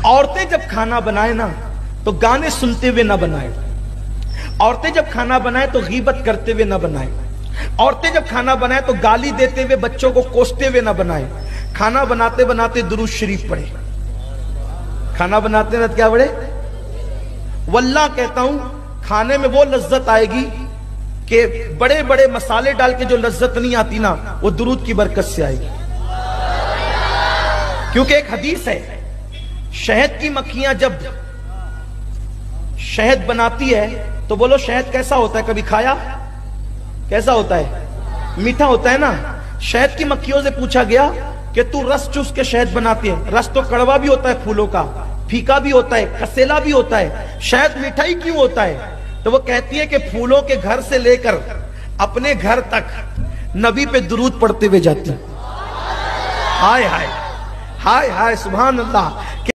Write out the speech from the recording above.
औरतें जब खाना बनाए ना तो गाने सुनते हुए ना बनाए। औरतें जब खाना बनाए तो गीबत करते हुए ना बनाए। औरतें जब खाना बनाए तो गाली देते हुए, बच्चों को कोसते हुए ना बनाए। खाना बनाते बनाते दुरूद शरीफ पढ़े। खाना बनाते ना क्या पढ़े? वल्लाह कहता हूं, खाने में वो लज्जत आएगी कि बड़े बड़े मसाले डाल के जो लज्जत नहीं आती ना, वो दुरूद की बरकत से आएगी। क्योंकि एक हदीस है, शहद की मक्खियां जब शहद बनाती है तो बोलो शहद कैसा होता है? कभी खाया? कैसा होता है? मीठा होता है ना। शहद की मक्खियों से पूछा गया कि तू रस चूस के शहद बनाती है, रस तो कड़वा भी होता है फूलों का, फीका भी होता है, कसेला भी होता है, शहद मीठा ही क्यों होता है? तो वो कहती है कि फूलों के घर से लेकर अपने घर तक नबी पे दुरूद पढ़ते हुए जाती है। हाय हाय हाय हाय, सुभान अल्लाह।